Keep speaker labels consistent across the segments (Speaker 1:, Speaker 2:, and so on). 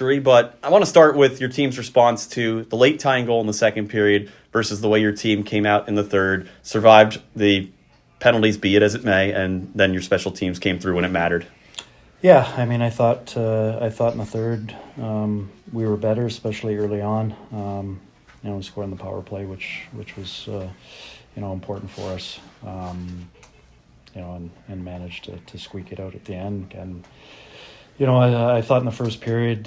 Speaker 1: victory, but I want to start with your team's response to the late tying goal in the second period versus the way your team came out in the third, survived the penalties, be it as it may, and then your special teams came through when it mattered.
Speaker 2: Yeah, I mean, I thought in the third we were better, especially early on. We scored in the power play, which was important for us. And managed to squeak it out at the end. And I thought in the first period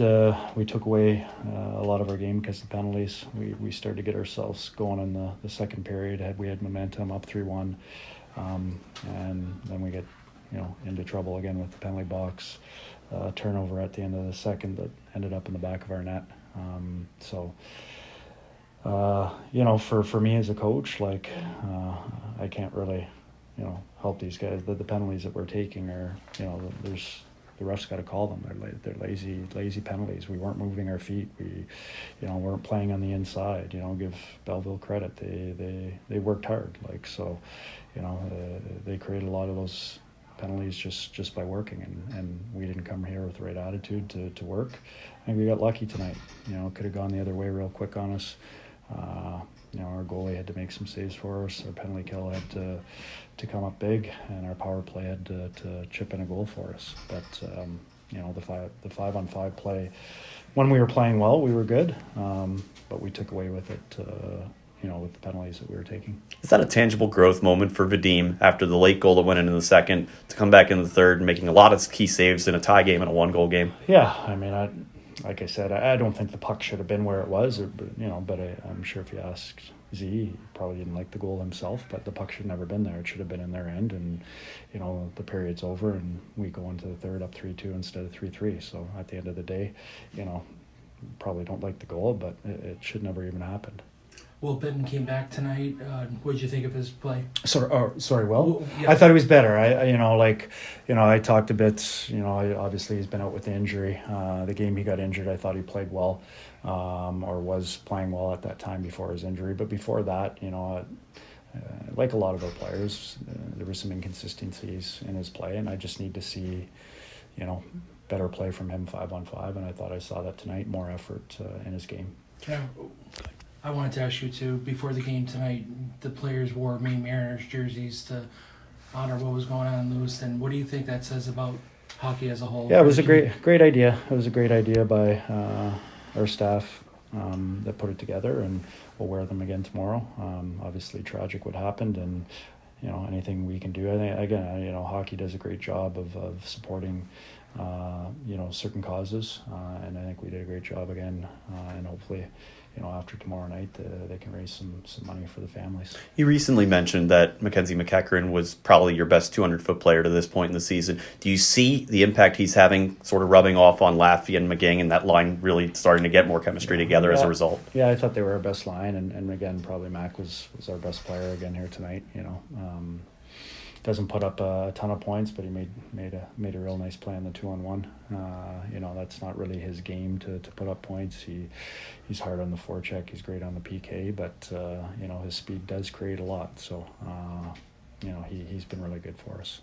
Speaker 2: we took away a lot of our game because of the penalties. We started to get ourselves going in the second period. We had momentum up 3-1, and then we get into trouble again with the penalty box turnover at the end of the second that ended up in the back of our net. For me as a coach, I can't really help these guys. The penalties that we're taking are, there's the refs got to call them. They're lazy penalties. We weren't moving our feet. We, weren't playing on the inside. Give Belleville credit. They worked hard. They created a lot of those penalties just by working, and we didn't come here with the right attitude to work. I think we got lucky tonight. Could have gone the other way real quick on us. Our goalie had to make some saves for us. Our penalty kill had to come up big, and our power play had to chip in a goal for us. But the 5-on-5 play, when we were playing well, we were good. But we took away with it, with the penalties that we were taking.
Speaker 1: Is that a tangible growth moment for Vadim after the late goal that went into the second to come back in the third and making a lot of key saves in a tie game and a 1-goal game?
Speaker 2: Yeah, I mean, like I said, I don't think the puck should have been where it was, but I'm sure if you ask Z, he probably didn't like the goal himself, but the puck should have never been there. It should have been in their end, and, the period's over, and we go into the third up 3-2 instead of 3-3. So at the end of the day, probably don't like the goal, but it should never even happened.
Speaker 3: Will Benton came back tonight. What did you think of his play?
Speaker 2: Sorry, Will?
Speaker 3: Yeah.
Speaker 2: I thought he was better. I talked a bit, obviously he's been out with the injury. The game he got injured, I thought he played well, or was playing well at that time before his injury. But before that, like a lot of our players, there were some inconsistencies in his play, and I just need to see, better play from him 5-on-5, and I thought I saw that tonight, more effort in his game.
Speaker 3: Yeah. I wanted to ask you too, before the game tonight, the players wore Maine Mariners jerseys to honor what was going on in Lewiston. What do you think that says about hockey as a whole?
Speaker 2: Yeah, it was a great idea. It was a great idea by our staff that put it together, and we'll wear them again tomorrow. Obviously, tragic what happened, and anything we can do. I think again, hockey does a great job of supporting certain causes, and I think we did a great job again, and hopefully, after tomorrow night, they can raise some money for the families.
Speaker 1: You recently mentioned that Mackenzie McEachran was probably your best 200-foot player to this point in the season. Do you see the impact he's having sort of rubbing off on Laffy and McGing, and that line really starting to get more chemistry together as a result?
Speaker 2: Yeah, I thought they were our best line, and again, probably Mac was our best player again here tonight. Doesn't put up a ton of points, but he made a real nice play on the 2-on-1. That's not really his game to put up points. He's hard on the forecheck. He's great on the PK, but his speed does create a lot. So he's been really good for us.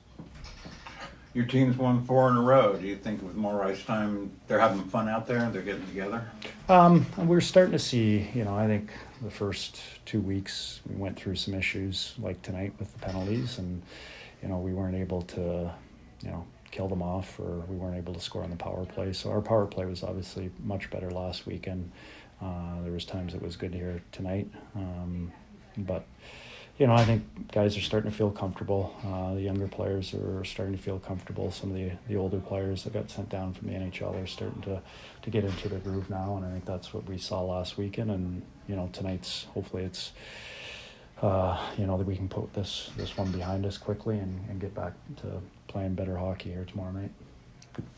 Speaker 4: Your team's won 4 in a row. Do you think with more ice time, they're having fun out there and they're getting together?
Speaker 2: We're starting to see, I think the first 2 weeks we went through some issues like tonight with the penalties, and, we weren't able to, kill them off, or we weren't able to score on the power play. So our power play was obviously much better last weekend. There was times it was good here tonight. But I think guys are starting to feel comfortable. The younger players are starting to feel comfortable. Some of the older players that got sent down from the NHL are starting to get into their groove now, and I think that's what we saw last weekend. And tonight's hopefully it's that we can put this one behind us quickly and get back to playing better hockey here tomorrow night.
Speaker 1: Thanks.